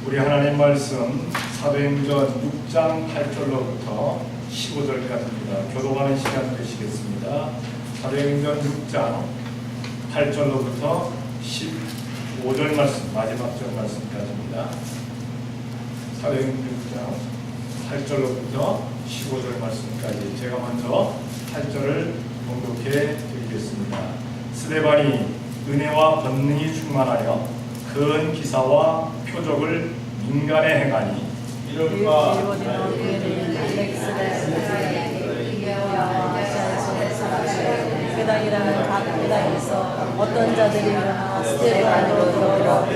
우리 하나님 말씀 사도행전 6장 8절로부터 15절까지입니다. 교도하는 시간 되시겠습니다. 사도행전 6장 8절로부터 15절 말씀, 마지막 절 말씀까지입니다. 사도행전 6장 8절로부터 15절 말씀까지 제가 먼저 8절을 봉독해 드리겠습니다. 스데반이 은혜와 권능이 충만하여 큰 기사와 표적을 민간에 행하니 이럴까 회당이라는 각 회당에서 어떤 자들이 스데반으로 들어가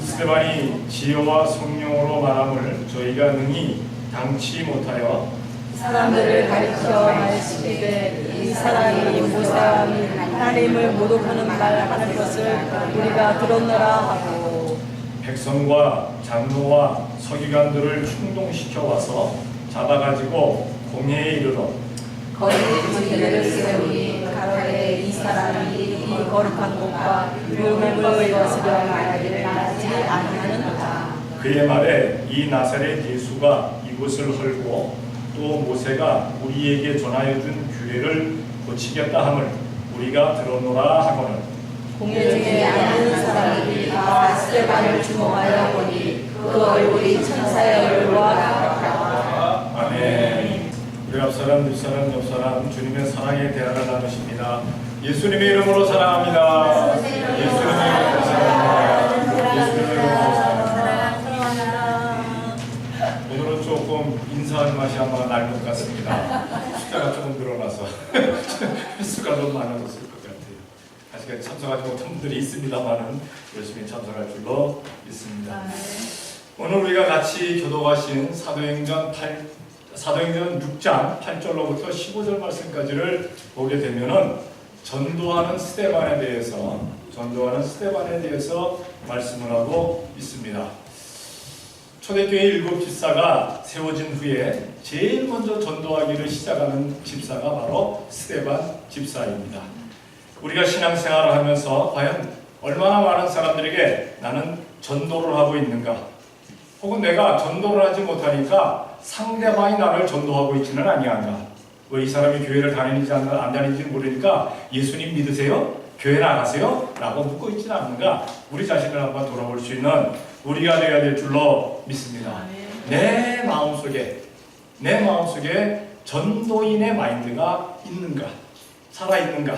스데반이 지혜와 성령으로 말함을 저희가 능히 당치 못하여 사람들을 가르쳐 말시키되 이 사람이 모세함이 하나님을 모독하는 말 하는 것을 우리가 들었노라 하고 백성과 장로와 서기관들을 충동시켜 와서 잡아가지고 공회에 이르러 거의 그들을 세우니 가로되 이 사람이 이 거룩한 곳과 율법을 거스려 말하기를 하지 아니하는도다. 그의 말에 이 나사렛 예수가 이곳을 헐고 또 모세가 우리에게 전하여 준 규례를 고치겠다 함을 우리가 들었노라 하거늘 공회 중에 앉은 사람들이 다 스데반을 주목하여 보니 그 얼굴이 천사의 얼굴과 같았다. 아멘. 우리 앞사람, 뒷사람, 옆사람 주님의 사랑의 대화를 나누십니다. 예수님의 이름으로 사랑합니다. 예수님의 이름으로 사랑합니다. 예수님의 이름으로 사랑합니다. 오늘은 조금 인사하는 맛이 아마 날 것 같습니다. 숫자가 조금 늘어나서 횟수가 좀 많아졌을 것 같아요. 아직까지 참석하지 못한 분들이 있습니다만은 열심히 참석할 줄로 믿습니다. 오늘 우리가 같이 교도하신 사도행전 6장 8절로부터 15절 말씀까지를 보게 되면은 전도하는 스데반에 대해서 말씀을 하고 있습니다. 초대교회 7 집사가 세워진 후에 제일 먼저 전도하기를 시작하는 집사가 바로 스데반 집사입니다. 우리가 신앙생활을 하면서 과연 얼마나 많은 사람들에게 나는 전도를 하고 있는가, 혹은 내가 전도를 하지 못하니까 상대방이 나를 전도하고 있지는 아니한가. 왜 이 사람이 교회를 다니는지 안 다니는지 모르니까 예수님 믿으세요? 교회 나가세요? 라고 묻고 있지는 않는가. 우리 자신을 한번 돌아볼 수 있는 우리가 되어야 될 줄로 믿습니다. 내 마음속에 전도인의 마인드가 있는가, 살아있는가.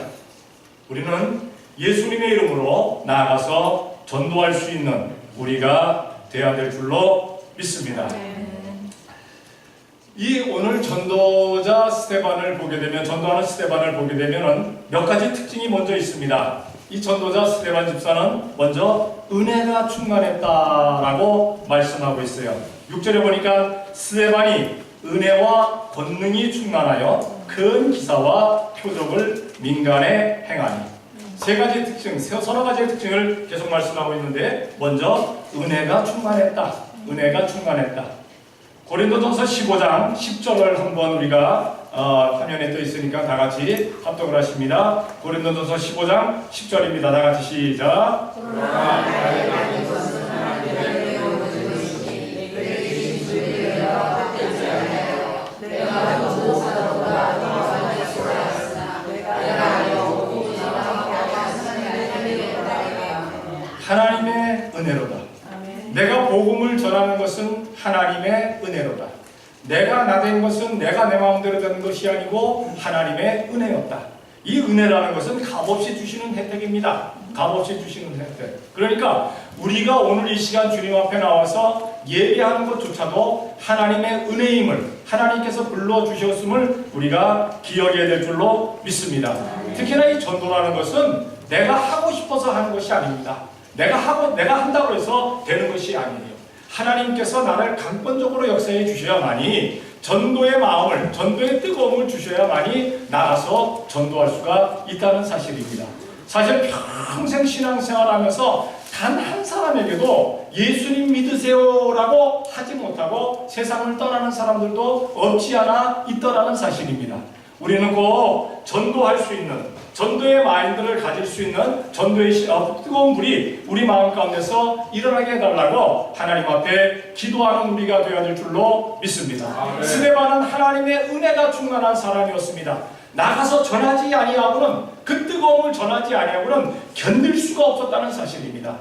우리는 예수님의 이름으로 나아가서 전도할 수 있는 우리가 되어야 될 줄로 믿습니다. 이 오늘 전도자 스데반을 보게 되면, 전도하는 스데반을 보게 되면은 몇 가지 특징이 먼저 있습니다. 이 전도자 스데반 집사는 먼저 은혜가 충만했다라고 말씀하고 있어요. 6절에 보니까 스데반이 은혜와 권능이 충만하여 큰 기사와 표적을 민간에 행하니, 세 가지 특징, 서너 가지의 특징을 계속 말씀하고 있는데, 먼저 은혜가 충만했다. 고린도전서 15장 10절을 한번 우리가 화면에 떠 있으니까 다 같이 합독을 하십니다. 고린도전서 15장 10절입니다. 다 같이 시작. 하나님의 은혜로다. 내가 복음을 전하는 것은 하나님의 은혜로다. 내가 나된 것은 내가 내 마음대로 되는 것이 아니고 하나님의 은혜였다. 이 은혜라는 것은 값없이 주시는 혜택입니다. 값없이 주시는 혜택. 그러니까 우리가 오늘 이 시간 주님 앞에 나와서 예배하는 것조차도 하나님의 은혜임을, 하나님께서 불러주셨음을 우리가 기억해야 될 줄로 믿습니다. 특히나 이 전도라는 것은 내가 하고 싶어서 하는 것이 아닙니다. 내가 한다고 해서 되는 것이 아니에요. 하나님께서 나를 강권적으로 역사해 주셔야만이, 전도의 마음을, 전도의 뜨거움을 주셔야만이 나가서 전도할 수가 있다는 사실입니다. 사실 평생 신앙생활하면서 단 한 사람에게도 예수님 믿으세요라고 하지 못하고 세상을 떠나는 사람들도 없지 않아 있더라는 사실입니다. 우리는 꼭 전도할 수 있는, 전도의 마인드를 가질 수 있는 전도의 뜨거운 불이 우리 마음 가운데서 일어나게 해달라고 하나님 앞에 기도하는 우리가 되어야 될 줄로 믿습니다. 스데반은 하나님의 은혜가 충만한 사람이었습니다. 나가서 전하지 아니하고는, 그 뜨거움을 전하지 아니하고는 견딜 수가 없었다는 사실입니다.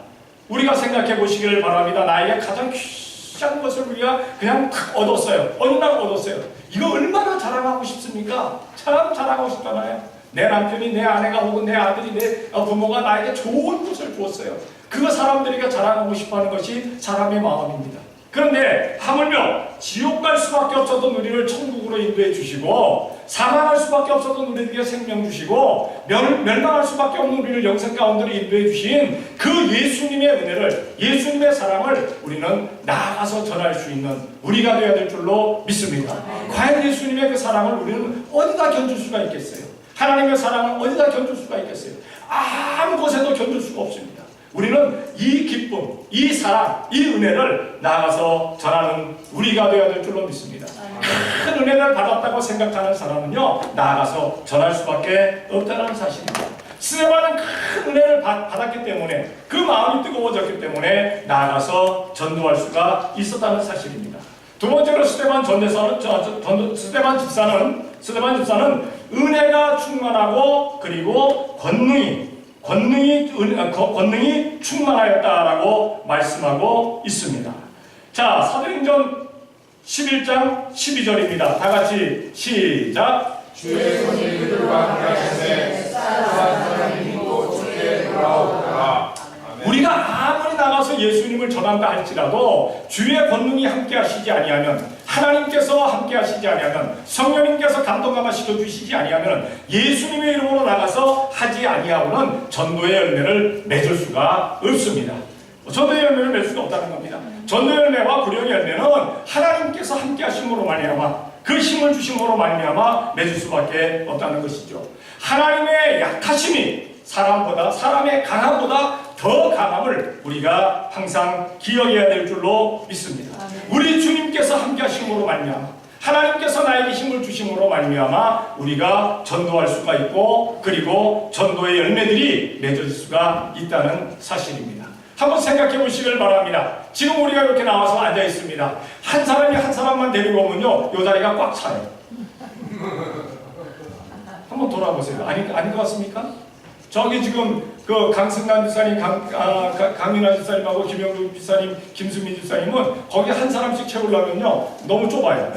우리가 생각해 보시기를 바랍니다. 나에게 가장 귀한 것을 우리가 그냥 탁 얻었어요. 어느 날 얻었어요. 이거 얼마나 자랑하고 싶습니까? 참 자랑하고 싶잖아요. 내 남편이, 내 아내가, 혹은 내 아들이, 내 부모가 나에게 좋은 것을 주었어요. 그거 사람들에게 자랑하고 싶어하는 것이 사람의 마음입니다. 그런데 하물며 지옥 갈 수밖에 없었던 우리를 천국으로 인도해 주시고, 사망할 수밖에 없었던 우리에게 생명 주시고, 멸망할 수밖에 없는 우리를 영생 가운데로 인도해 주신 그 예수님의 은혜를, 예수님의 사랑을 우리는 나아가서 전할 수 있는 우리가 되어야 될 줄로 믿습니다. 과연 예수님의 그 사랑을 우리는 어디다 견줄 수가 있겠어요? 하나님의 사랑을 어디다 견줄 수가 있겠어요? 아무 곳에도 견줄 수가 없습니다. 우리는 이 기쁨, 이 사랑, 이 은혜를 나가서 전하는 우리가 되어야 될 줄로 믿습니다. 큰 은혜를 받았다고 생각하는 사람은요, 나가서 전할 수밖에 없다는 사실입니다. 스데반은 큰 은혜를 받았기 때문에, 그 마음이 뜨거워졌기 때문에 나가서 전도할 수가 있었다는 사실입니다. 두 번째로 스데반 집사는 은혜가 충만하고, 그리고 권능이 충만하였다라고 말씀하고 있습니다. 자, 사도행전 11장 12절입니다. 다 같이 시작. 주의 손이 그들과 함께 하시네 사랑하는 믿고 주께 돌아오더라. 우리가 아무리 나가서 예수님을 전한다 할지라도 주의 권능이 함께 하시지 아니하면, 하나님께서 함께 하시지 아니하면, 성령님께서 감동감화 시켜주시지 아니하면 예수님의 이름으로 나가서 하지 아니하고는 전도의 열매를 맺을 수가 없습니다. 전도의 열매를 맺을 수가 없다는 겁니다. 전도의 열매와 불령의 열매는 하나님께서 함께 하심으로 말미암아, 그 힘을 주심으로 말미암아 맺을 수밖에 없다는 것이죠. 하나님의 약하심이 사람의 강함보다 더 강함을 우리가 항상 기억해야 될 줄로 믿습니다. 우리 주님께서 함께 하심으로 말미암아, 하나님께서 나에게 힘을 주심으로 말미암아 우리가 전도할 수가 있고, 그리고 전도의 열매들이 맺을 수가 있다는 사실입니다. 한번 생각해 보시길 바랍니다. 지금 우리가 이렇게 나와서 앉아 있습니다. 한 사람이 한 사람만 데리고 오면요, 이 자리가 꽉 차요. 한번 돌아보세요. 아닌 것 같습니까? 저기 지금 그 강승남 집사님, 강민아 집사님하고 김영국 집사님, 김수민 집사님은 거기 한 사람씩 채우려면요 너무 좁아요.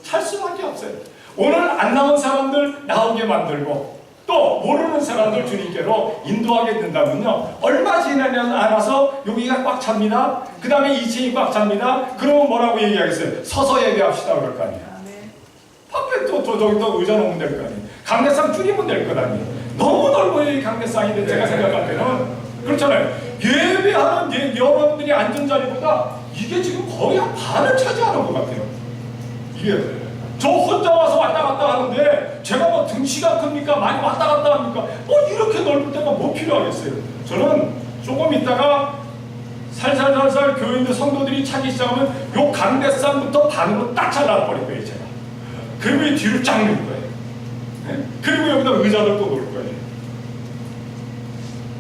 찰 수밖에 없어요. 오늘 안 나온 사람들 나오게 만들고, 또 모르는 사람들 주님께로 인도하게 된다면요, 얼마 지나지 않아서 여기가 꽉 찹니다. 그 다음에 2층이 꽉 찹니다. 그러면 뭐라고 얘기하겠어요? 서서 예배합시다 그럴 거 아니에요. 밖에 또 저기도 의자 놓으면 될 거 아니에요. 강대상 줄이면 될 거 아니에요. 너무 넓어요 이 강대상인데, 제가 생각할 때는 그렇잖아요. 예배하는 여러분들이 앉은 자리보다 이게 지금 거의 한 반을 차지하는 것 같아요. 이게 저 혼자 와서 왔다 갔다 하는데 제가 뭐 등치가 큽니까? 많이 왔다 갔다 합니까? 뭐 이렇게 넓을 때가 뭐 필요하겠어요. 저는 조금 있다가 살살살살 교인들 성도들이 차기 시작하면 요 강대상부터 반으로 딱 잘라버릴 거예요 제가. 그리고 이 뒤로 쫙 넣을 거예요. 네? 그리고 여기다 의자를 또 놓을 거예요.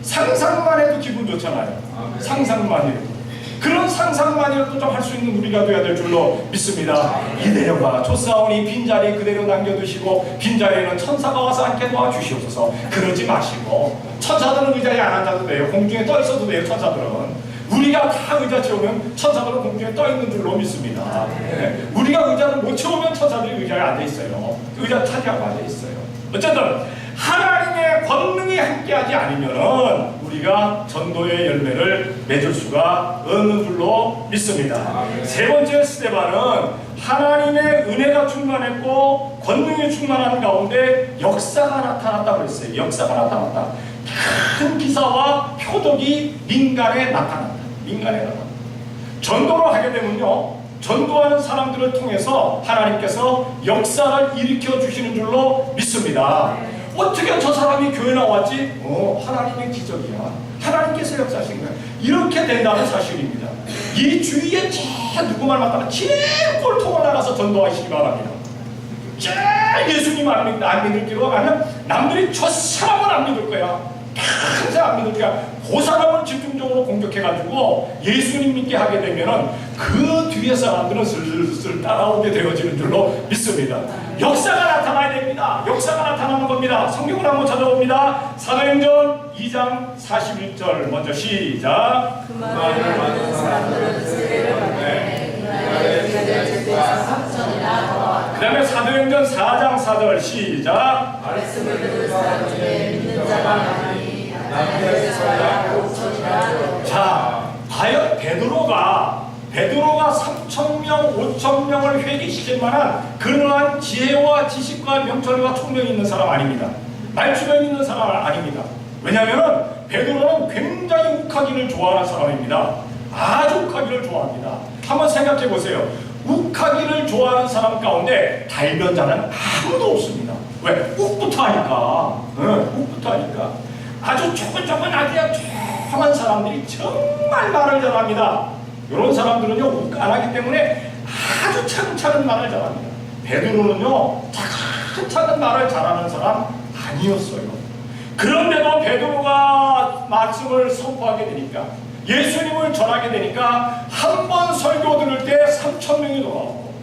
상상만 해도 기분 좋잖아요. 상상만 해도. 그런 상상만이라도 좀 할 수 있는 우리가 되어야 될 줄로 믿습니다. 이대로가 조사오니 빈자리 그대로 남겨두시고, 빈자리에는 천사가 와서 앉게 도와주시옵소서. 그러지 마시고, 천사들은 의자에 안 앉아도 돼요. 공중에 떠 있어도 돼요. 천사들은. 우리가 다 의자 채우면 천사들은 공중에 떠 있는 줄로 믿습니다. 네. 우리가 의자를 못 채우면 천사들이 의자에 앉아 있어요. 의자 차지하고 앉아 있어요. 어쨌든 하나님의 권능이 함께하지 않으면은 우리가 전도의 열매를 맺을 수가 없는 줄로 믿습니다. 세 번째 스데반은 하나님의 은혜가 충만했고 권능이 충만한 가운데 역사가 나타났다고 했어요. 역사가 나타났다. 큰 기사와 표적이 민간에 나타난다. 민간에 나타난다. 전도를 하게 되면요, 전도하는 사람들을 통해서 하나님께서 역사를 일으켜 주시는 줄로 믿습니다. 어떻게 저 사람이 교회 나왔지? 하나님의 기적이야. 하나님께서 역사하신 거야. 이렇게 된다는 사실입니다. 이 주위에 누구 말 맞다가 제일 꼴통을 나가서 전도하시기 바랍니다. 제일 예수님 안 믿기로 하면 남들이 저 사람은 안 믿을 거야. 평생 안 믿을 거야. 그 사람을 집중적으로 공격해가지고 예수님 믿게 하게 되면은 그 뒤에 사람들은 슬슬 따라오게 되어지는 줄로 믿습니다. 역사가 나타나야 됩니다. 역사가 나타나는 겁니다. 성경을 한번 찾아봅니다. 사도행전 2장 41절 먼저 시작. 그 말을 받는 사람들은 세례를 받네. 그날에 그들 집에서 3천이나 더 왔다. 그 다음에 사도행전 4장 4절 시작. 말씀을 들은 사람 중에 믿는 자가 많으니 나에게서야 5천이나. 자, 과연 베드로가 3,000명, 5,000명을 회개시킬 만한 그러한 지혜와 지식과 명철과 총명이 있는 사람 아닙니다. 말주변 있는 사람 아닙니다. 왜냐하면 베드로는 굉장히 욱하기를 좋아하는 사람입니다. 아주 욱하기를 좋아합니다. 한번 생각해 보세요. 욱하기를 좋아하는 사람 가운데 달변자는 아무도 없습니다. 왜? 욱부터 하니까. 욱부터 하니까. 아주 조근조근하게 조용한 사람들이 정말 말을 잘합니다. 이런 사람들은요, 욱 안 하기 때문에 아주 차근차근 말을 잘합니다. 베드로는요, 차근차근 말을 잘하는 사람 아니었어요. 그런데도 베드로가 말씀을 선포하게 되니까, 예수님을 전하게 되니까 한 번 설교 들을 때 3,000명이 돌아오고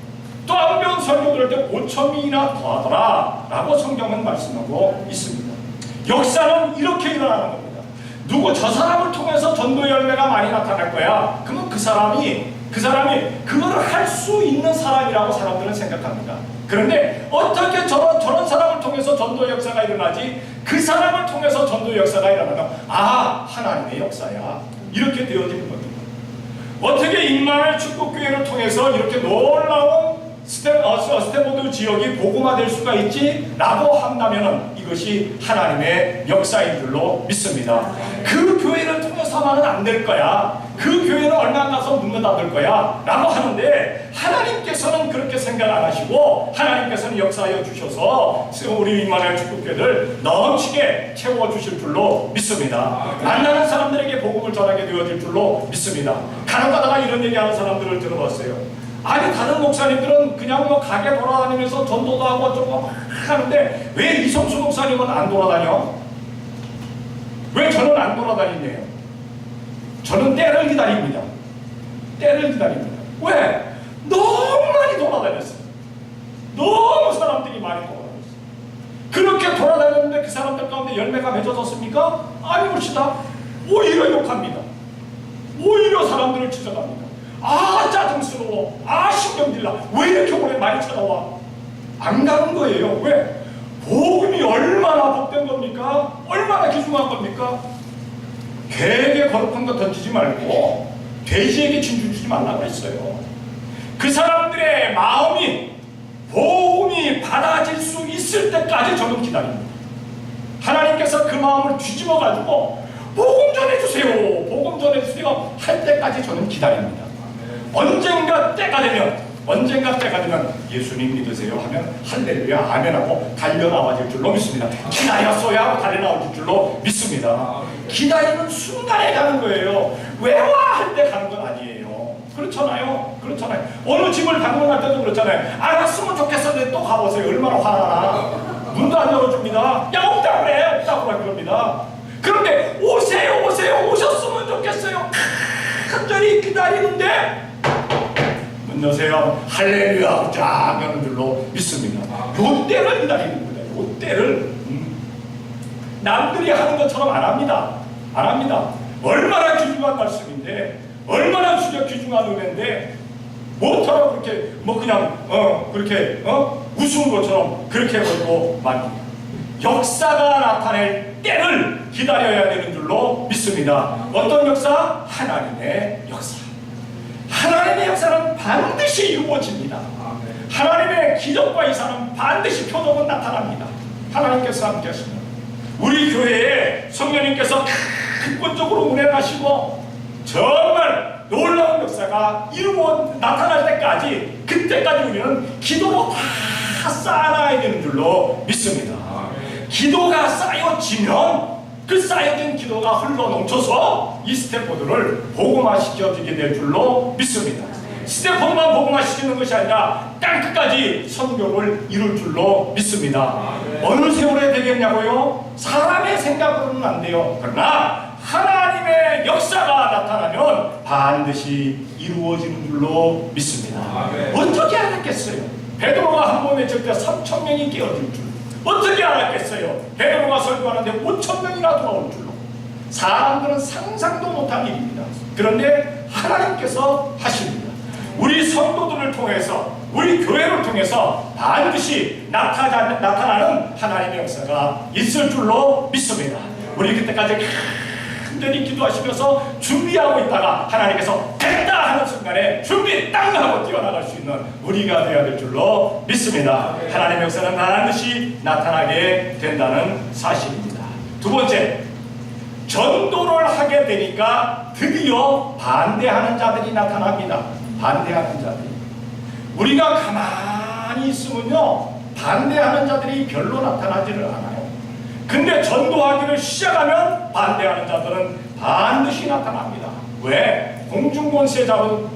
또 한 번 설교 들을 때 5,000명이나 더하더라 라고 성경은 말씀하고 있습니다. 역사는 이렇게 일어나는 겁니다. 누구 저 사람을 통해서 전도 열매가 많이 나타날 거야. 그러면 그 사람이 그거를 할 수 있는 사람이라고 사람들은 생각합니다. 그런데 어떻게 저런 사람을 통해서 전도 역사가 일어나지? 그 사람을 통해서 전도 역사가 일어나면 하나님의 역사야. 이렇게 되어지는 겁니다. 어떻게 임마누엘 축복교회를 통해서 이렇게 놀라운 스탠포드 지역이 복음화될 수가 있지? 라고 한다면 이것이 하나님의 역사인 줄로 믿습니다. 그 교회를 통해서만은 안 될 거야. 그 교회는 얼마 나서 문 닫을 거야 라고 하는데, 하나님께서는 그렇게 생각 안 하시고 하나님께서는 역사하여 주셔서 우리 임마누엘 축복교회를 넘치게 채워주실 줄로 믿습니다. 만나는 사람들에게 복음을 전하게 되어질 줄로 믿습니다. 간혹 가다가 이런 얘기하는 사람들을 들어봤어요. 아니, 다른 목사님들은 그냥 가게 돌아다니면서 전도도 하고 어쩌고 막 하는데 왜 이성수 목사님은 안 돌아다녀? 왜 저는 안 돌아다니네요? 저는 때를 기다립니다. 때를 기다립니다. 왜? 너무 많이 돌아다녔어요. 너무 사람들이 많이 돌아다녔어요. 그렇게 돌아다녔는데 그 사람들 가운데 열매가 맺어졌습니까? 아니옵시다. 오히려 욕합니다. 오히려 사람들을 지적합니다. 짜증스러워. 신경질나. 왜 이렇게 오래 많이 찾아와? 안 가는 거예요. 왜? 복음이 얼마나 복된 겁니까? 얼마나 귀중한 겁니까? 개에게 거룩한 거 던지지 말고 돼지에게 진주 주지 말라고 했어요. 그 사람들의 마음이 복음이 받아질 수 있을 때까지 저는 기다립니다. 하나님께서 그 마음을 뒤집어 가지고 복음 전해주세요, 복음 전해주세요 할 때까지 저는 기다립니다. 언젠가 때가 되면 예수님 믿으세요 하면 할렐루야 아멘하고 달려나와질 줄로 믿습니다. 기다렸어야 하고 달려나와질 줄로 믿습니다. 기다리는 순간에 가는 거예요. 왜 와 할 때 가는 건 아니에요. 그렇잖아요. 어느 집을 방문할 때도 그렇잖아요. 알았으면 좋겠었는데 또 가보세요. 얼마나 화나나. 문도 안 열어줍니다. 야, 없다고 그래, 없다고 그럽니다. 그런데 오세요, 오셨으면 좋겠어요. 간절히 기다리는데 문 여세요. 할렐루야 쫙 가는 줄로 믿습니다. 요 때를 기다리는 거예요. 요 때를. 남들이 하는 것처럼 안 합니다. 얼마나 귀중한 말씀인데, 얼마나 귀중한 은혜인데 뭐처럼 그렇게 그렇게 우스운 것처럼 그렇게 걸고 말입니다. 역사가 나타낼 때를 기다려야 되는 줄로 믿습니다. 어떤 역사? 하나님의 역사. 하나님의 역사는 반드시 이루어집니다. 하나님의 기적과 이사는 반드시 표적은 나타납니다. 하나님께서 함께 하십니다. 우리 교회에 성령님께서 근본적으로 운행하시고 정말 놀라운 역사가 나타날 때까지, 그때까지 우리는 기도로 다 쌓아놔야 되는 줄로 믿습니다. 기도가 쌓여지면 그 쌓여진 기도가 흘러 넘쳐서 이 스탠포드를 복음화시켜지게 될 줄로 믿습니다. 스테판만 복음화시키는 것이 아니라 땅끝까지 선교를 이룰 줄로 믿습니다. 어느 세월에 되겠냐고요? 사람의 생각으로는 안 돼요. 그러나 하나님의 역사가 나타나면 반드시 이루어지는 줄로 믿습니다. 어떻게 알았겠어요? 베드로가 한 번 외칠 때 3,000명이 깨어질 줄. 어떻게 알았겠어요? 베드로가 설교하는데 5,000명이나 돌아올 줄로. 사람들은 상상도 못한 일입니다. 그런데 하나님께서 하십니다. 우리 성도들을 통해서, 우리 교회를 통해서 반드시 나타나는 하나님의 역사가 있을 줄로 믿습니다. 우리 그때까지 간절히 기도하시면서 준비하고 있다가 하나님께서 됐다 하는 순간에 준비 땅 하고 뛰어나갈 수 있는 우리가 되어야 될 줄로 믿습니다. 하나님의 역사는 반드시 나타나게 된다는 사실입니다. 두 번째, 전도를 하게 되니까 드디어 반대하는 자들이 나타납니다. 반대하는 자들이. 우리가 가만히 있으면요, 반대하는 자들이 별로 나타나지를 않아요. 근데 전도하기를 시작하면 반대하는 자들은 반드시 나타납니다. 왜? 공중권세 잡은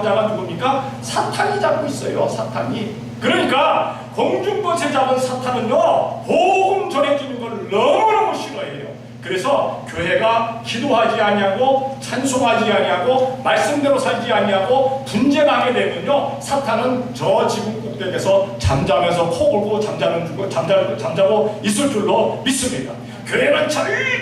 자가 누굽니까? 사탄이 잡고 있어요. 사탄이. 그러니까 공중권세 잡은 사탄은요, 복음 전해주는 걸 너무너무 싫어해요. 그래서 교회가 기도하지 아니하고 찬송하지 아니하고 말씀대로 살지 아니하고 분쟁하게 되면요, 사탄은 저 지붕 꼭대기에서 잠자면서 코 골고 잠자고 있을 줄로 믿습니다. 교회는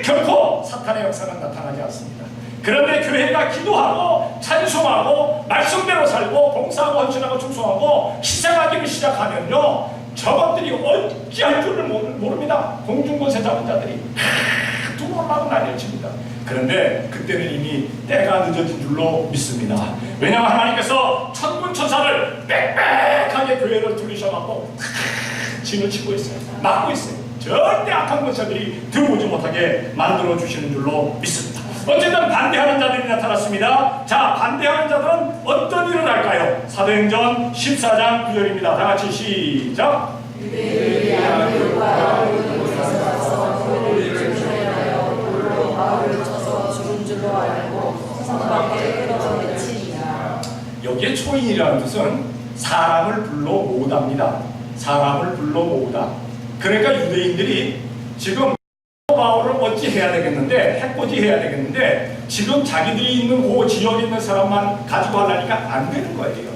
결코 사탄의 역사가 나타나지 않습니다. 그런데 교회가 기도하고 찬송하고 말씀대로 살고 봉사하고 헌신하고 충성하고 희생하기를 시작하면요, 저것들이 어찌할 줄을 모릅니다. 공중권세 잡은 자들이 두고올라고 난리를 칩니다. 그런데 그때는 이미 때가 늦어진 줄로 믿습니다. 왜냐하면 하나님께서 천군 천사를 빽빽하게 교회를 둘리셔갖고 진을 치고 있어요. 막고 있어요. 절대 악한 권세들이 들어오지 못하게 만들어주시는 줄로 믿습니다. 어쨌든 반대하는 자들이 나타났습니다. 자, 반대하는 자들은 어떤 일을 할까요? 사도행전 14장 9절입니다. 다 같이 시작. 유대인들이 안디옥과 이고니온에서 와서 교회를 중시하여 돌로 바울을 쳐서 죽은 줄로 알고 성 밖에 끌어내치니라. 여기에 초인이라는 뜻은 사람을 불러 모으다입니다. 사람을 불러 모으다. 그러니까 유대인들이 지금 바울을 어찌 해야 되겠는데, 해코지 해야 되겠는데, 지금 자기들이 있는 그 지역에 있는 사람만 가지고 하려니까 안 되는 거예요.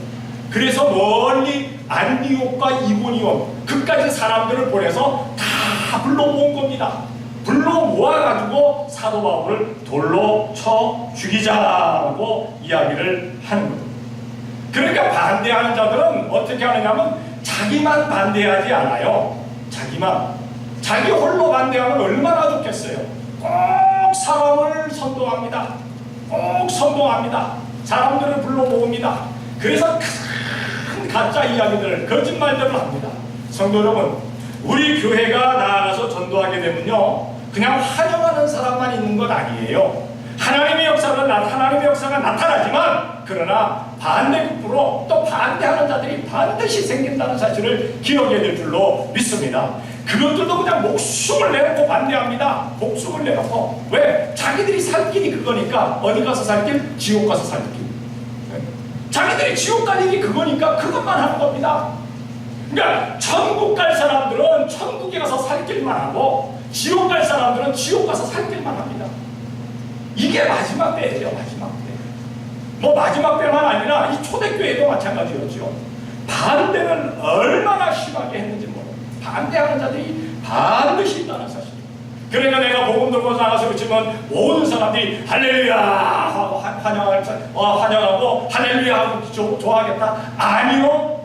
그래서 멀리 안디옥과 이고니온 그까지 사람들을 보내서 다 불러 모은 겁니다. 불러 모아가지고 사도 바울을 돌로 쳐 죽이자라고 이야기를 하는 겁니다. 그러니까 반대하는 자들은 어떻게 하느냐면 자기만 반대하지 않아요. 자기 홀로 반대하면 얼마나 좋겠어요. 꼭 사람을 선동합니다. 꼭 선동합니다. 사람들을 불러 모읍니다. 그래서 큰 가짜 이야기들을, 거짓말들을 합니다. 성도 여러분, 우리 교회가 나아가서 전도하게 되면요, 그냥 환영하는 사람만 있는 건 아니에요. 하나님의 역사가 나타나지만, 그러나 반대급부로 또 반대하는 자들이 반드시 생긴다는 사실을 기억해야 될 줄로 믿습니다. 그것들도 그냥 목숨을 내놓고 반대합니다. 목숨을 내놓고. 왜? 자기들이 살 길이 그거니까. 어디 가서 살 길? 지옥 가서 살 길. 자기들이 지옥 갈 일이 그거니까 그것만 하는 겁니다. 그러니까 천국 갈 사람들은 천국에 가서 살 길만 하고, 지옥 갈 사람들은 지옥 가서 살 길만 합니다. 이게 마지막 때예요. 마지막 때. 뭐 마지막 때만 아니라 이 초대교회도 마찬가지였죠. 반대는 얼마나 심하게 했는지 모릅니다. 반대하는 자들이 반드시 있다는 사실입니다. 그러니까 내가 복음 들고 나가서 그치면 모든 사람들이 할렐루야 하고 환영하고 할렐루야 하고 좋아하겠다? 아니요.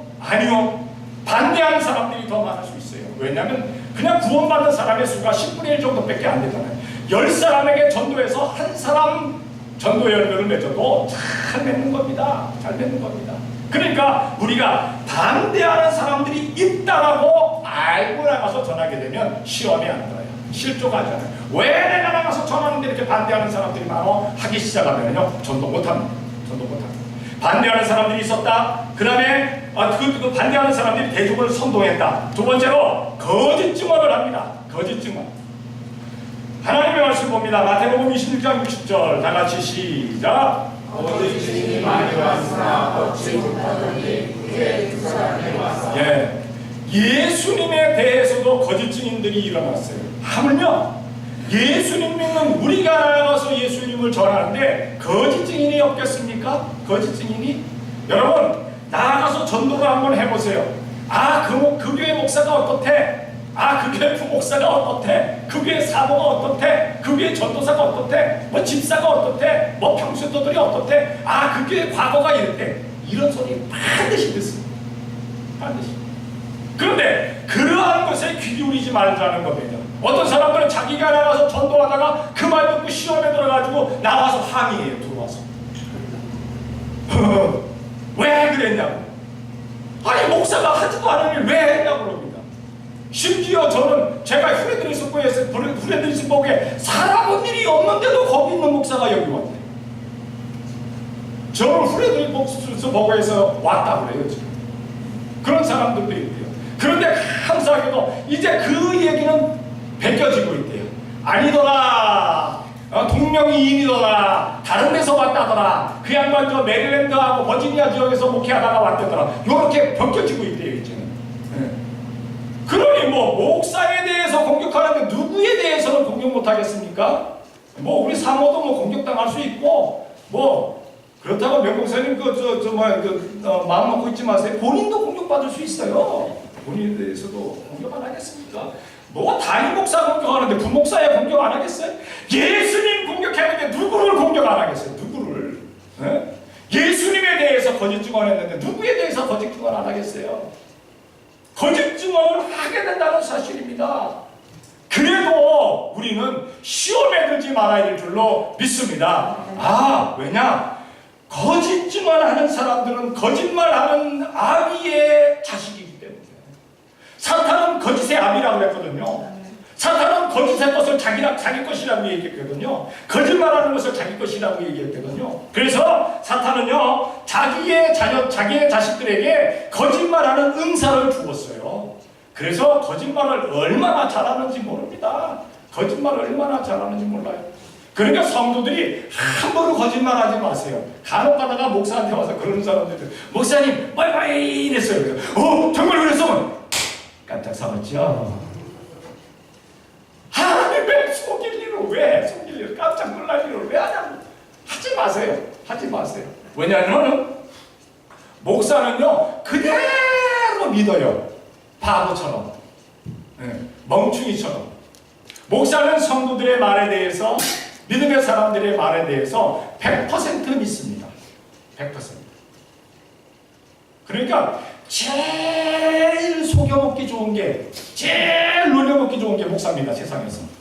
반대하는 사람들이 더 많을 수 있어요. 왜냐하면 그냥 구원받는 사람의 수가 10분의 1 정도밖에 안 되잖아요. 10사람에게 전도해서 한 사람 전도 열매를 맺어도 잘 맺는 겁니다. 잘 맺는 겁니다. 그러니까 우리가 반대하는 사람들이 있다라고 알고 나가서 전하게 되면 시험이 안 들어요. 실족하지 않아요. 왜 내가 나가서 전하는데 이렇게 반대하는 사람들이 많어? 하기 시작하면요, 전도 못합니다. 반대하는 사람들이 있었다. 그 다음에 그 반대하는 사람들이 대중을 선동했다. 두 번째로 거짓 증언을 합니다. 거짓 증언. 하나님의 말씀 봅니다. 마태복음 26장 60절 다 같이 시작. 거짓 증인이 많이 왔으나 얻지 못하더니 이에 두 사람이 와서 예, 예수님에 대해서도 거짓 증인들이 일어났어요. 하물며 예수님 믿는 우리가 나가서 예수님을 전하는데 거짓 증인이 없겠습니까? 거짓 증인이? 여러분 나가서 전도를 한번 해보세요. 그 교회 목사가 어떻대? 그 교회 부목사가 어떻대? 그 교회 사모가 어떻대? 그 교회 전도사가 어떻대? 뭐 집사가 어떻대? 뭐 평신도들이 어떻대? 그 교회 과거가 이랬대. 이런 소리 반드시 듣습니다. 반드시. 그런데 그러한 것에 귀 기울이지 말자는 겁니다. 어떤 사람들은 자기가 나가서 전도하다가 그 말 듣고 시험에 들어가지고 나와서 항의해요. 들어와서 왜 그랬냐고. 아니 목사가 하지도 않은 일 왜 했냐고 그럽니다. 심지어 저는 제가 후레드리스버그에 살아본 일이 없는데도 거기 있는 목사가 여기 왔대요. 저는 후레드리스버그에서 왔다고 그래요 지금. 그런 사람들도 있대요. 그런데 감사하게도 이제 그 얘기는 베껴지고 있대요. 아니더라. 동명이인이더라. 다른 데서 왔다더라. 그 양반 저 메릴랜드하고 버지니아 지역에서 목회하다가 왔다더라. 이렇게 벗겨지고 있대요 이제는. 네. 그러니 뭐 목사에 대해서 공격하는데 누구에 대해서는 공격 못하겠습니까? 뭐 우리 사모도 뭐 공격당할 수 있고 뭐 그렇다고 명목사님 마음 먹고 있지 마세요. 본인도 공격받을 수 있어요. 본인에 대해서도 공격 안 하겠습니까? 뭐 담임 목사 공격하는데 부목사에 공격 안 하겠어요? 예수님 공격했는데 누구를 공격 안 하겠어요? 누구를? 네? 예수님에 대해서 거짓 증언했는데 누구에 대해서 거짓 증언 안 하겠어요? 거짓 증언을 하게 된다는 사실입니다. 그래도 우리는 시험에 들지 말아야 될 줄로 믿습니다. 왜냐? 거짓 증언하는 사람들은 거짓말하는 아비의 자식이기 때문에. 사탄은 거짓의 아비라고 했거든요. 사탄은 거짓의 것을 자기 것이라고 얘기했거든요. 거짓말하는 것을 자기 것이라고 얘기했거든요. 그래서 사탄은요 자기의 자식들에게 거짓말하는 응사를 주었어요. 그래서 거짓말을 얼마나 잘하는지 모릅니다. 거짓말을 얼마나 잘하는지 몰라요. 그러니까 성도들이 함부로 거짓말하지 마세요. 간혹 가다가 목사한테 와서 그러는 사람들, 목사님 빠이빠이 이랬어요. 정말 그랬으면 깜짝 놀랐죠. 왜 속일 일을 깜짝 놀랄 일을 왜 하냐고. 하지 마세요. 하지 마세요. 왜냐하면 목사는요 그대로 믿어요. 바보처럼, 멍충이처럼. 목사는 성도들의 말에 대해서, 믿음의 사람들의 말에 대해서 100% 믿습니다. 100%. 그러니까 제일 속여먹기 좋은 게, 제일 놀려먹기 좋은 게 목사입니다. 세상에서.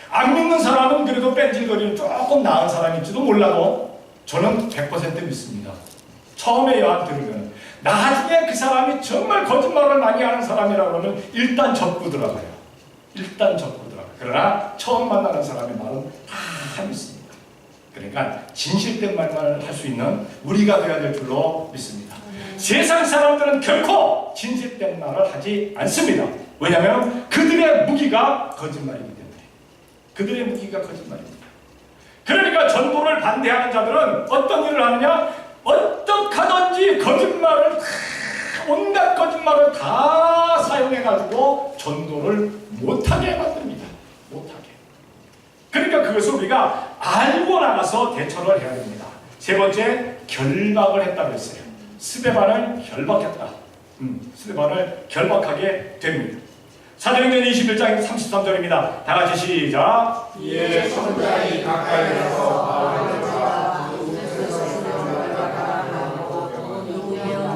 안 믿는 사람은 그래도 뺀질거리는 조금 나은 사람일지도 몰라도 저는 100% 믿습니다. 처음에 여한 들으면. 나중에 그 사람이 정말 거짓말을 많이 하는 사람이라고 하면 일단 접고 들어가요. 일단 접고 들어가요. 그러나 처음 만나는 사람의 말은 다 믿습니다. 그러니까 진실된 말만 할 수 있는 우리가 되어야 될 줄로 믿습니다. 세상 사람들은 결코 진실된 말을 하지 않습니다. 왜냐하면 그들의 무기가 거짓말이기 때문에. 그들의 무기가 거짓말입니다. 그러니까 전도를 반대하는 자들은 어떤 일을 하느냐? 어떡하든지 거짓말을 온갖 거짓말을 다 사용해가지고 전도를 못하게 만듭니다. 못하게. 그러니까 그것을 우리가 알고 나가서 대처를 해야 됩니다. 세 번째, 결박을 했다고 했어요. 스데반을 결박했다. 스데반을 결박하게 됩니다. 사도행전 21장 33절입니다. 다 같이 시작. 이에 천장이 가까이 가서 바울을 잡아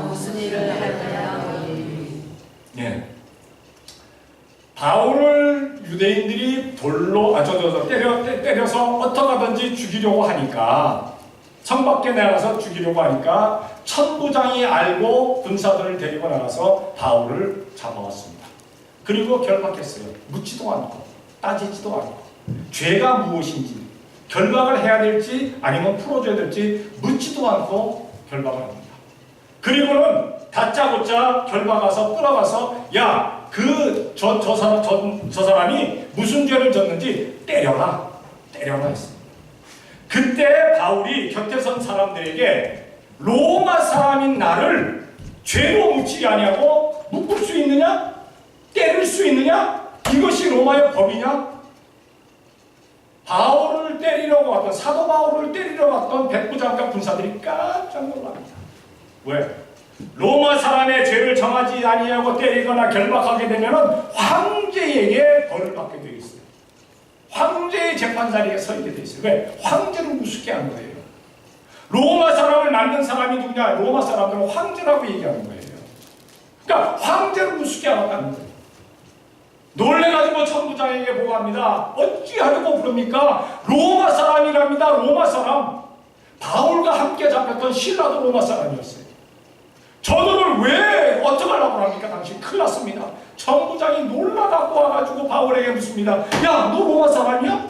무슨 일을 하느냐. 예. 바울을 유대인들이 돌로 때려서 어떡하든지 죽이려고 하니까, 성 밖에 나가서 죽이려고 하니까 천부장이 알고 군사들을 데리고 나가서 바울을 잡아왔습니다. 그리고 결박했어요. 묻지도 않고 따지지도 않고 죄가 무엇인지, 결박을 해야 될지 아니면 풀어줘야 될지 묻지도 않고 결박을 합니다. 그리고는 다짜고짜 결박해서 끌어가서 저 사람이 무슨 죄를 졌는지 때려라 했습니다. 그때 바울이 곁에 선 사람들에게 로마 사람인 나를 죄로 묻지 아니하고 묶을 수 있느냐? 때릴 수 있느냐? 이것이 로마의 법이냐? 바울을 때리려고 왔던, 사도 바울을 때리려고 왔던 백부장과 군사들이 깜짝 놀랍니다. 왜? 로마 사람의 죄를 정하지 아니하고 때리거나 결박하게 되면 황제에게 벌을 받게 되어 있어요. 황제의 재판자리에 서 있게 되어 있어요. 왜? 황제를 우습게 한 거예요. 로마 사람을 만든 사람이 누구냐? 로마 사람들은 황제라고 얘기하는 거예요. 그러니까 황제를 우습게 하았다는 거예요. 놀래가지고 천부장에게 보고합니다. 어찌하려고 부릅니까? 로마 사람이랍니다. 로마 사람. 바울과 함께 잡혔던 실라도 로마 사람이었어요. 저들을 왜 어떻게 하려고 합니까? 당신 큰일 났습니다. 천부장이 놀라갖고 와가지고 바울에게 묻습니다. 야, 너 로마 사람이야?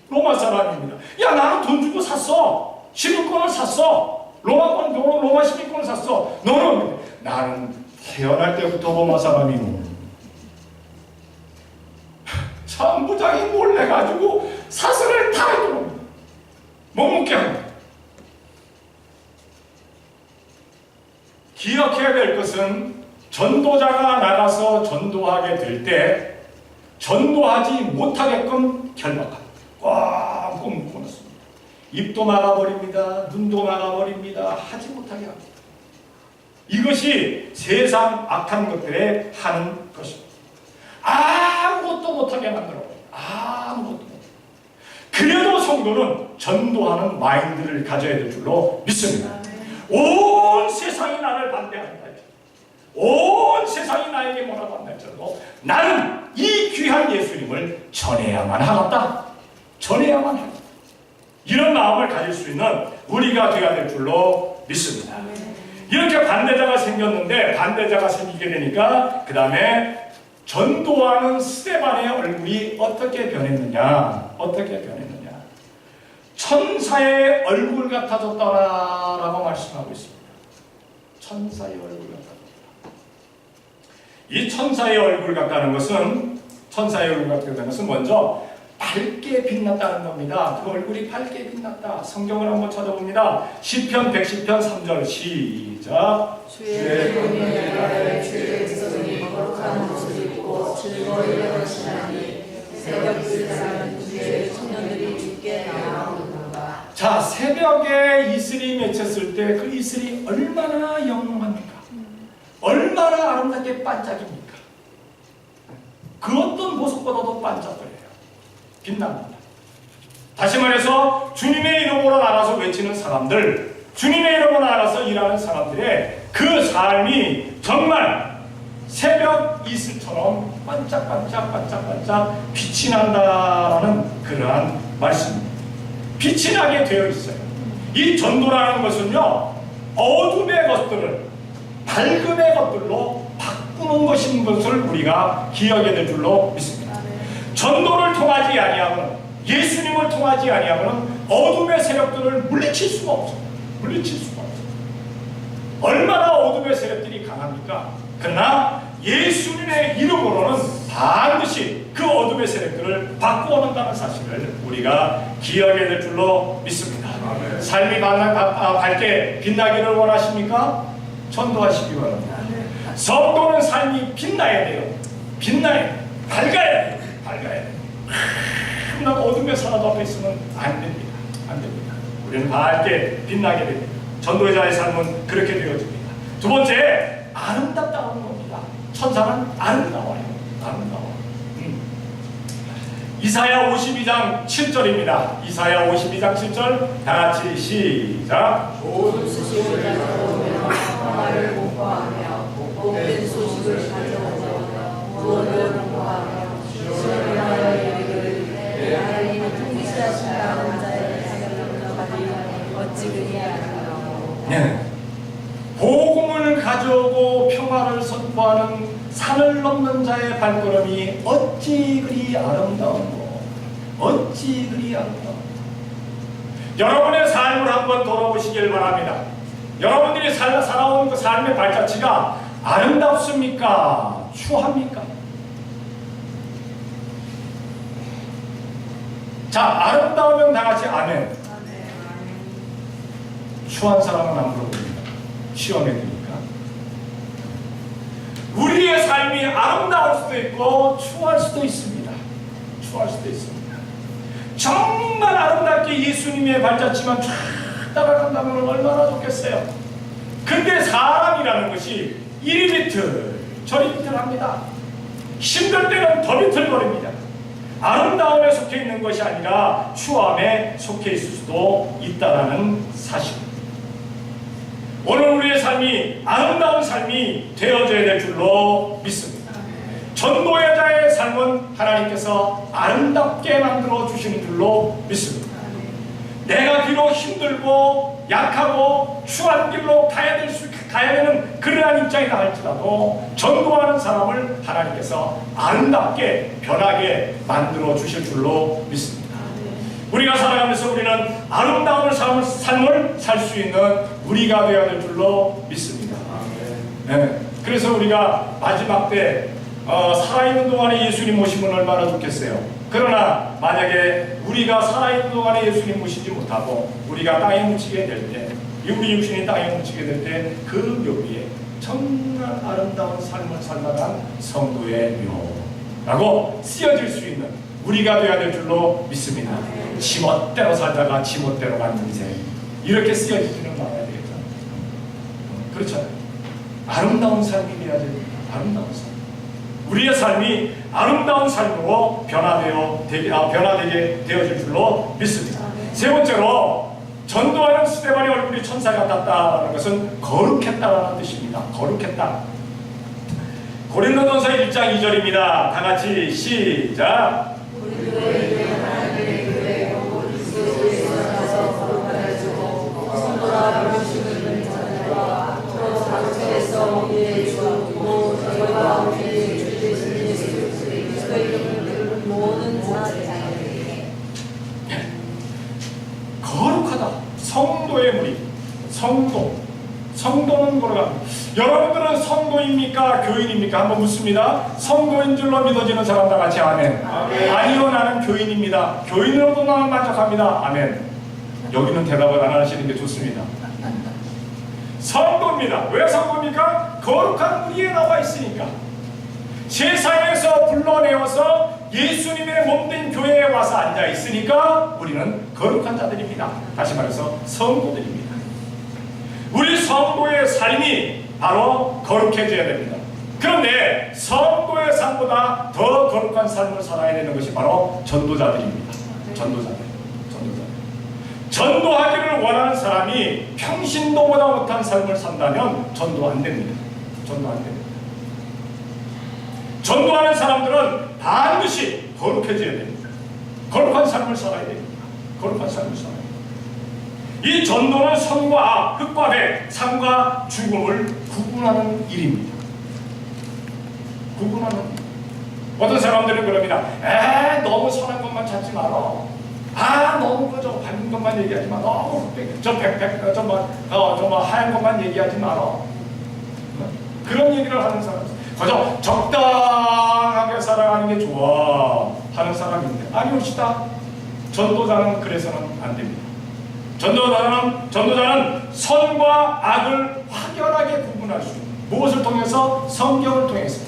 로마 사람입니다. 야, 나는 돈 주고 샀어. 시민권을 샀어. 로마 시민권을 샀어. 너는? 나는 태어날 때부터 로마 사람이고. 천부장이 몰래가지고 사슬을 다 해놓습니다. 못 묻게 합니다. 기억해야 될 것은 전도자가 나가서 전도하게 될 때 전도하지 못하게끔 결박합니다. 꽉 묶어놓습니다. 입도 막아버립니다. 눈도 막아버립니다. 하지 못하게 합니다. 이것이 세상 악한 것들에 하는 것입니다. 아무것도 못하게 만들어버려요. 아무것도 못하게. 그래도 성도는 전도하는 마인드를 가져야 될 줄로 믿습니다. 온 세상이 나를 반대한다. 온 세상이 나에게 뭐라고 한다 할지라도 나는 이 귀한 예수님을 전해야만 하겠다. 전해야만 하겠다. 이런 마음을 가질 수 있는 우리가 되어야 될 줄로 믿습니다. 이렇게 반대자가 생겼는데 반대자가 생기게 되니까 그 다음에 전도하는 스데반의 얼굴이 어떻게 변했느냐? 어떻게 변했느냐? 천사의 얼굴 같아졌다라고 말씀하고 있습니다. 천사의 얼굴 같아졌다. 이 천사의 얼굴 같다는 것은 먼저 밝게 빛났다는 겁니다. 그 얼굴이 밝게 빛났다. 성경을 한번 찾아봅니다. 시편 110편 3절 시작. 주의 종의 주의 백성이 거룩한 옷을 입고 즐거이 걸으시나니 새벽 이슬은 주의 청년들이 주께 나아오는가. 자, 새벽에 이슬이 맺혔을 때 그 이슬이 얼마나 영롱합니까? 얼마나 아름답게 반짝입니까? 그 어떤 모습보다도 반짝거려요. 빛납니다. 다시 말해서 주님의 이름으로 나가서 외치는 사람들, 주님의 이름으로 나가서 일하는 사람들의 그 삶이 정말 새벽 이슬처럼 반짝반짝 빛이 난다라는 그러한 말씀입니다. 빛이 나게 되어 있어요. 이 전도라는 것은요, 어둠의 것들을 밝음의 것들로 바꾸는 것인 것을 우리가 기억해야 될 줄로 믿습니다. 전도를 통하지 아니하고는, 예수님을 통하지 아니하고는 어둠의 세력들을 물리칠 수가 없어요. 물리칠 수가 없어요. 얼마나 어둠의 세력들이 강합니까? 그러나 예수님의 이름으로는 반드시 그 어둠의 세력들을 바꾸어낸다는 사실을 우리가 기억해야 될 줄로 믿습니다. 아멘. 삶이 밝게 빛나기를 원하십니까? 전도하시기 바랍니다. 성도는 삶이 빛나야 돼요. 빛나야 돼요. 밝아야 돼요. 밝아야 돼요. 나 어둠에 살아도 앞에 있으면 안 됩니다. 안 됩니다. 우리는 밝게 빛나게 됩니다. 전도자의 삶은 그렇게 되어집니다. 두 번째, 아름답다는 겁니다. 천사는 아름다워요. 아름다워. 이사야 52장 7절입니다. 이사야 52장 7절 다 같이 시작. 좋은 소식을 가져오며 평화를 공포하며 복된 소식을 가져오며 구원을 공포하며 시험을 하여 이르기를 내 하나님은 통치하신다는 자의 사명을 받으며 어찌 그리 아름다워. 네. 복음을 가져오고 평화를 선포하는 산을 넘는 자의 발걸음이 어찌 그리 아름다운고, 어찌 그리 아름다운고. 여러분의 삶을 한번 돌아보시길 바랍니다. 여러분들이 살아온 그 삶의 발자취가 아름답습니까? 추합니까? 자, 아름다우면 다 같이 아멘. 추한 사람은 안 물어봅니다. 시험해드니까. 우리의 삶이 아름다울 수도 있고 추할 수도 있습니다. 추할 수도 있습니다. 정말 아름답게 예수님의 발자취만 쫙 따라간다면 얼마나 좋겠어요. 근데 사람이라는 것이 이리 비틀 저리 비틀합니다. 힘들 때는 더 비틀거립니다. 아름다움에 속해 있는 것이 아니라 추함에 속해 있을 수도 있다는 사실. 오늘 우리의 삶이 아름다운 삶이 되어져야 될 줄로 믿습니다. 전도의 자의 삶은 하나님께서 아름답게 만들어 주시는 줄로 믿습니다. 내가 비록 힘들고 약하고 추한 길로 가야 되는 그러한 입장이다 할지라도 전도하는 사람을 하나님께서 아름답게 변하게 만들어 주실 줄로 믿습니다. 우리가 살아가면서 우리는 아름다운 삶을 살 수 있는 우리가 되어야 될 줄로 믿습니다. 네. 그래서 우리가 마지막 때 살아있는 동안에 예수님 모시면 얼마나 좋겠어요. 그러나 만약에 우리가 살아있는 동안에 예수님 모시지 못하고 우리가 땅에 묻히게 될 때, 우리 육신이 땅에 묻히게 될 때 그 묘비에 정말 아름다운 삶을 살아간 성도의 묘라고 쓰여질 수 있는 우리가 되어야 될 줄로 믿습니다. 지멋대로 살다가 지멋대로 간 인생, 이렇게 쓰여지지는 말아야 되겠죠. 그렇잖아요. 아름다운 삶이 되어야 됩니다. 아름다운 삶. 우리의 삶이 아름다운 삶으로 변화되게 되어질 줄로 믿습니다. 세 번째로, 전도하는 스데반의 얼굴이 천사 같았다는 것은 거룩했다라는 뜻입니다. 거룩했다. 고린도전서 1장 2절입니다. 다 같이 시작. 우리 교회에 하나님의 교회 그리스도에 일어나서 거룩하여지고 성도라 부르시는 자들과 앞으로 사도에서 우리의 주고 저희와 우리의 주 되신 예수 그리스도의 이름을 모든 자들에게 거룩하다. 성도의 무리. 성도는 거룩합니다. 여러분들은 성도입니까? 교인입니까? 한번 묻습니다. 성도인 줄로 믿어지는 사람 다 같이 아멘. 아니요, 나는 교인입니다. 교인으로도 나는 만족합니다. 아멘. 여기는 대답을 안 하시는 게 좋습니다. 성도입니다. 왜 성도입니까? 거룩한 무리에 나와 있으니까. 세상에서 불러내어서 예수님의 몸된 교회에 와서 앉아 있으니까 우리는 거룩한 자들입니다. 다시 말해서 성도들입니다. 우리 성도의 삶이 바로 거룩해져야 됩니다. 그런데 성도의 삶보다 더 거룩한 삶을 살아야 되는 것이 바로 전도자들입니다. 전도자들. 전도하기를 원하는 사람이 평신도보다 못한 삶을 산다면 전도 안 됩니다. 전도 안 됩니다. 전도하는 사람들은 반드시 거룩해져야 됩니다. 거룩한 삶을 살아야 됩니다. 거룩한 삶을 살아야 됩니다. 이 전도는 선과 악, 흑과 백, 삶과 죽음을 구분하는 일입니다. 구분하는 일. 어떤 사람들은 그럽니다. 너무 선한 것만 찾지 마라. 너무 그저 밝은 것만 얘기하지 마. 너무 하얀 것만 얘기하지 마라. 그런 얘기를 하는 사람. 그저 적당하게 살아가는 게 좋아 하는 사람인데 아니옵시다. 전도자는 그래서는 안 됩니다. 전도자는 선과 악을 확연하게 구분할 수 있는, 무엇을 통해서? 성경을 통해서,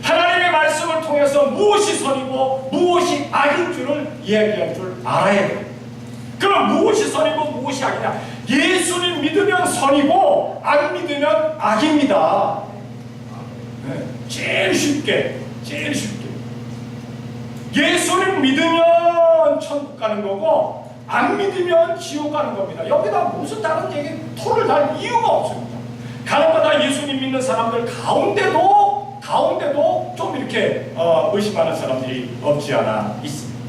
하나님의 말씀을 통해서 무엇이 선이고 무엇이 악인 줄을 이야기할 줄 알아야 돼요. 그럼 무엇이 선이고 무엇이 악이냐? 예수님 믿으면 선이고 안 믿으면 악입니다. 네. 제일 쉽게 예수님 믿으면 천국 가는 거고 안 믿으면 지옥 가는 겁니다. 여기다 무슨 다른 얘기 토를 달 이유가 없습니다. 간혹가다 예수님 믿는 사람들 가운데도 좀 이렇게 의심하는 사람들이 없지 않아 있습니다.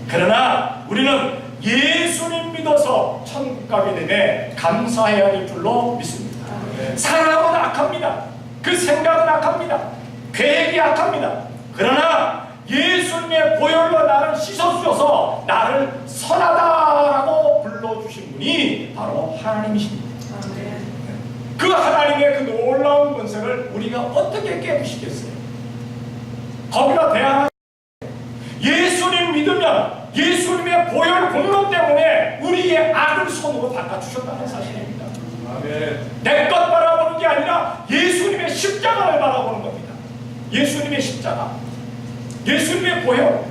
그러나 우리는 예수님 믿어서 천국 가게 되네 감사해야 될 줄로 믿습니다. 사람은 악합니다. 그 생각은 악합니다. 계획이 악합니다. 그러나 예수님의 보혈로 나를 씻어주셔서 나를 선하다라고 불러주신 분이 바로 하나님이십니다. 그 하나님의 그 놀라운 권세를 우리가 어떻게 깨부시겠어요? 거기다 대항하는 예수님 믿으면 예수님의 보혈 공로 때문에 우리의 악을 손으로 닦아주셨다는 사실입니다. 내 것 바라보는 게 아니라 예수님의 십자가를 바라보는 겁니다. 예수님의 십자가, 예수님의 보혈.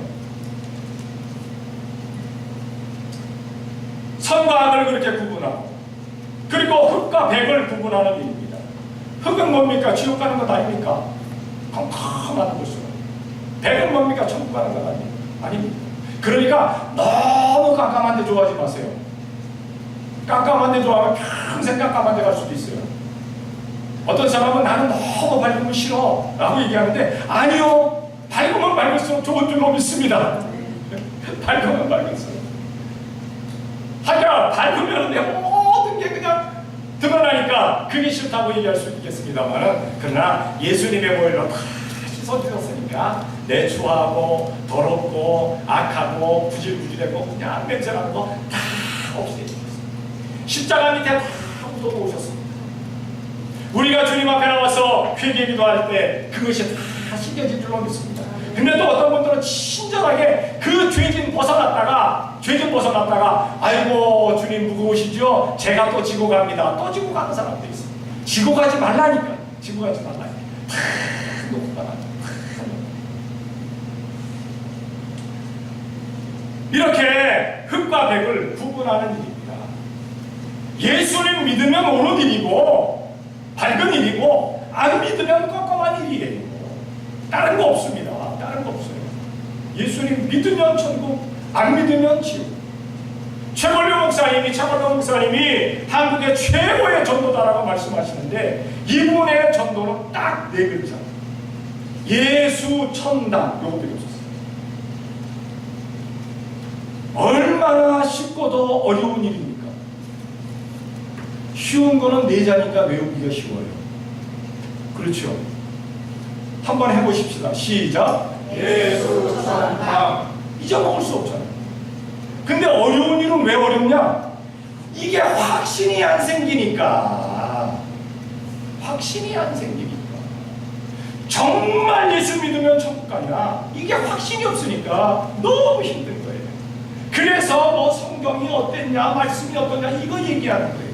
선과 악을 그렇게 구분하고, 그리고 흙과 백을 구분하는 일입니다. 흙은 뭡니까? 지옥 가는 것 아닙니까? 컴컴한 곳으로. 백은 뭡니까? 천국 가는 것 아닙니까? 그러니까 너무 깜깜한 데 좋아하지 마세요. 깜깜한 데 좋아하면 평생 깜깜한 데 갈 수도 있어요. 어떤 사람은 나는 너무 밝으면 싫어 라고 얘기하는데, 아니요, 밝으면 밝을수록 좋은 줄로 믿습니다. 밝으면 밝을수록. 하여간 밝으면 내 모든 게 그냥 드러나니까 그게 싫다고 얘기할 수 있겠습니다만, 그러나 예수님의 보혈로 다 씻어주셨으니까 내 추하고 더럽고 악하고 부질부질하고 그냥 냄새나는 거 다 없애주셨습니다. 십자가 밑에 다 묻어놓으셨습니다. 우리가 주님 앞에 나와서 회개 기도할 때 그것이 다 씻겨질 줄로 믿습니다. 근데 또 어떤 분들은 친절하게 그 죄진 벗어났다가 아이고 주님 무거우시죠? 제가 또 지고 갑니다. 또 지고 가는 사람도 있어요. 지고 가지 말라니까. 다 놓고 가라. 이렇게 흙과 백을 구분하는 일입니다. 예수님 믿으면 옳은 일이고 밝은 일이고, 안 믿으면 껌껌한 일이에요. 다른 거 없습니다. 다른 거 없어요. 예수님 믿으면 천국, 안 믿으면 지옥. 최걸룡 목사님이 한국의 최고의 전도자라고 말씀하시는데, 이분의 전도는 딱 4글자. 예수 천당. 요것들이 없었어요. 얼마나 쉽고도 어려운 일입니까? 쉬운 거는 내자니까 외우기가 쉬워요. 그렇죠? 한번 해보십시다. 시작. 예수 천당. 잊어먹을 수 없잖아요. 근데 어려운 일은 왜 어렵냐? 이게 확신이 안 생기니까. 정말 예수 믿으면 천국 가냐? 이게 확신이 없으니까 너무 힘든 거예요. 그래서 뭐 성경이 어땠냐, 말씀이 어떠냐, 이거 얘기하는 거예요.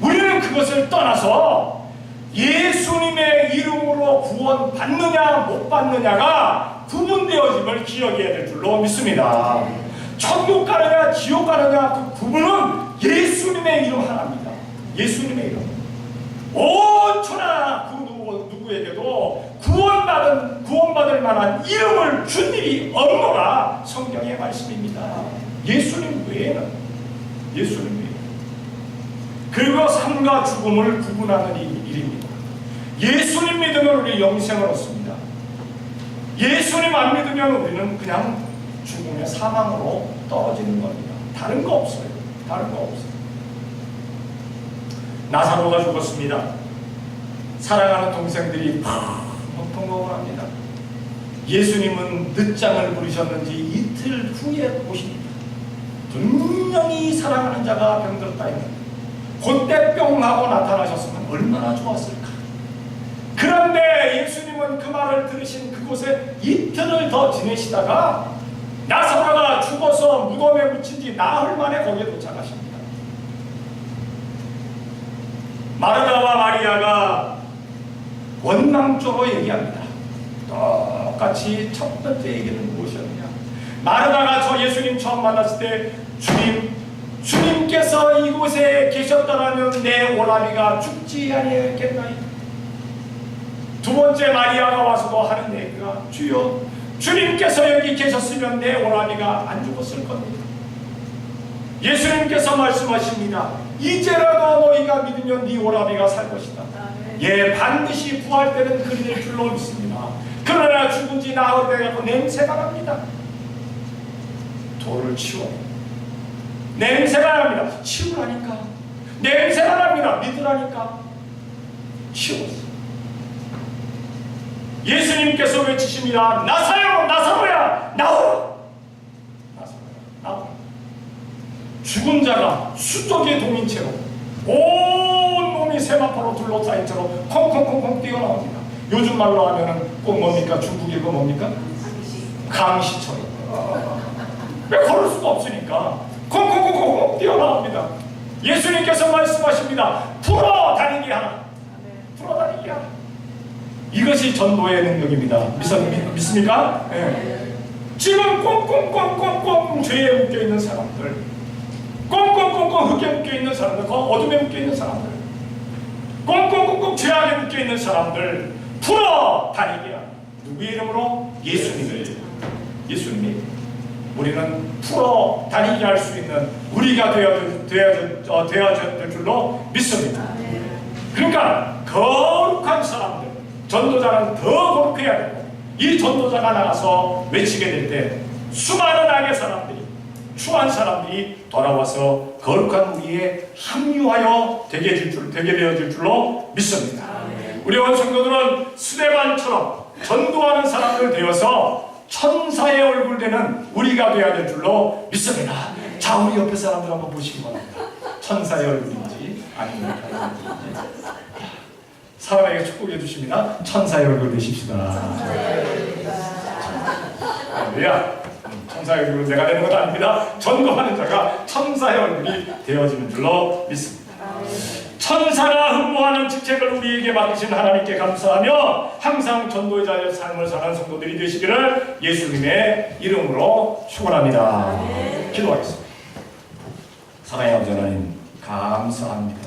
우리는 그것을 떠나서 예수님의 이름으로 구원 받느냐 못 받느냐가 구분되어짐을 기억해야 될 줄로 믿습니다. 천국 가느냐 지옥 가느냐 그 구분은 예수님의 이름 하나입니다. 예수님의 이름. 온 천하 그 누구에게도 구원받을 만한 이름을 준 일이 없노라. 성경의 말씀입니다. 예수님 외에는. 그리고 삶과 죽음을 구분하는 일입니다. 예수님 믿으면 우리 영생을 얻습니다. 예수님 안 믿으면 우리는 그냥 죽음의 사망으로 떨어지는 겁니다. 다른 거 없어요. 나사로가 죽었습니다. 사랑하는 동생들이 통곡을 합니다. 예수님은 늦장을 부리셨는지 이틀 후에 오십니다. 분명히 사랑하는 자가 병들었다 했는데 그때 뿅 하고 나타나셨으면 얼마나 좋았을까. 그런데 예수님은 그 말을 들으신 그곳에 이틀을 더 지내시다가 나사로가 죽어서 무덤에 묻힌 지 나흘 만에 거기에 도착하십니다. 마르다와 마리아가 원망조로 얘기합니다. 똑같이 첫 번째 얘기는 무엇이었냐? 마르다가 저 예수님 처음 만났을 때 주님께서 이곳에 계셨더라면 내 오라비가 죽지 아니했겠나이다. 두 번째 마리아가 와서도 하는 얘기가, 주여 주님께서 여기 계셨으면 내 오라비가 안 죽었을 겁니다. 예수님께서 말씀하십니다. 이제라도 너희가 믿으면 네 오라비가 살 것이다. 예, 반드시 부활 때는 그리될 줄로 믿습니다. 그러나 죽은 지 나흘 되고 냄새가 납니다. 돌을 치워. 냄새가 납니다. 치우라니까. 냄새가 납니다. 믿으라니까. 치웠어. 예수님께서 외치십니다. 나사로야, 나오라. 죽은 자가 수족의 동인체로 온 몸이 세마포로 둘러싸인 채로 콩콩콩콩 뛰어나옵니다. 요즘 말로 하면은 꼭 뭡니까? 중국이고 뭡니까? 강시처럼. 왜 걸을 수가 없으니까 콩콩콩콩 뛰어나옵니다. 예수님께서 말씀하십니다. 풀어 다니게 하라. 풀어 다니게 하라. 이것이 전도의 능력입니다. 믿습니까? 네. 지금 꽁꽁꽁꽁꽁 죄에 묶여있는 사람들, 꽁꽁꽁꽁 흙에 묶여있는 사람들, 어둠에 묶여있는 사람들, 꽁꽁꽁꽁 죄악에 묶여있는 사람들 풀어 다니게 하라. 누구의 이름으로? 예수님이 우리는 풀어 다니게 할 수 있는 우리가 되어야 될 줄로 믿습니다. 그러니까 거룩한 사람들, 전도자는 더 거룩해야 되고, 이 전도자가 나가서 외치게 될 때 수많은 악의 사람들이, 추한 사람들이 돌아와서 거룩한 우리에 합류하여 되게 되어질 줄로 믿습니다. 우리 원성도들은 스데반처럼 전도하는 사람들 되어서 천사의 얼굴 되는 우리가 되어야 될 줄로 믿습니다. 자, 우리 옆에 사람들 한번 보시기 바랍니다. 천사의 얼굴인지 아니면 사람에게 축복해 주십니다. 천사의 얼굴 되십시다. 할렐루야. 천사의 얼굴은 내가 되는 것도 아닙니다. 전도하는 자가 천사의 얼굴이 되어지는 줄로 믿습니다. 천사가 흠모하는 직책을 우리에게 맡기신 하나님께 감사하며 항상 전도자의 삶을 사는 성도들이 되시기를 예수님의 이름으로 축원합니다. 기도하겠습니다. 사랑의 아버지 하나님, 감사합니다.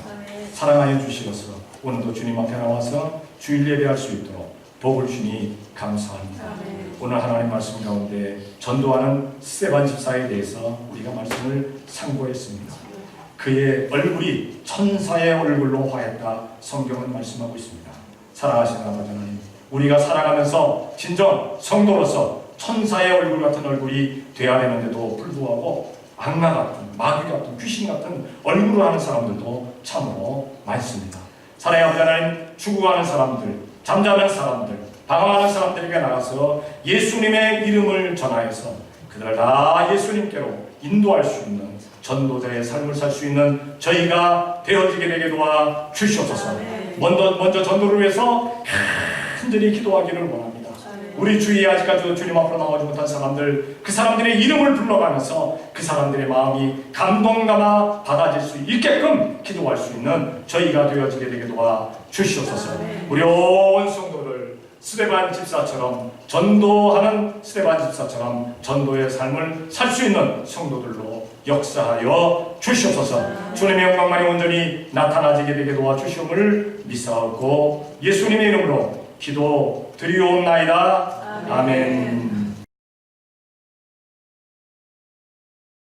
사랑하여 주시어서 오늘도 주님 앞에 나와서 주일 예배할 수 있도록 복을 주니 감사합니다. 오늘 하나님 말씀 가운데 전도하는 스데반 집사에 대해서 우리가 말씀을 상고했습니다. 그의 얼굴이 천사의 얼굴로 화했다, 성경은 말씀하고 있습니다. 사랑하시는 아버지 하나님, 우리가 살아가면서 진정 성도로서 천사의 얼굴 같은 얼굴이 되어야 되는데도 불구하고 악마 같은, 마귀 같은, 귀신 같은 얼굴을 하는 사람들도 참으로 많습니다. 사랑의 아버지 하나님, 죽어가는 사람들, 잠자는 사람들, 방황하는 사람들에게 나가서 예수님의 이름을 전하여서 그들을 다 예수님께로 인도할 수 있는 전도자의 삶을 살 수 있는 저희가 되어지게 되게 도와 주시옵소서. 먼저 전도를 위해서 간절히 기도하기를 원합니다. 우리 주위에 아직까지 주님 앞으로 나오지 못한 사람들, 그 사람들의 이름을 불러가면서 그 사람들의 마음이 감동감아 받아질 수 있게끔 기도할 수 있는 저희가 되어지게 되게 도와 주시옵소서. 우리 온 성도를 스데반 집사처럼, 전도하는 스데반 집사처럼 전도의 삶을 살 수 있는 성도들로 역사하여 주시옵소서. 주님의 영광만이 온전히 나타나지게 되게 도와주시옵을 믿사옵고 예수님의 이름으로 기도 드리옵나이다. 아멘.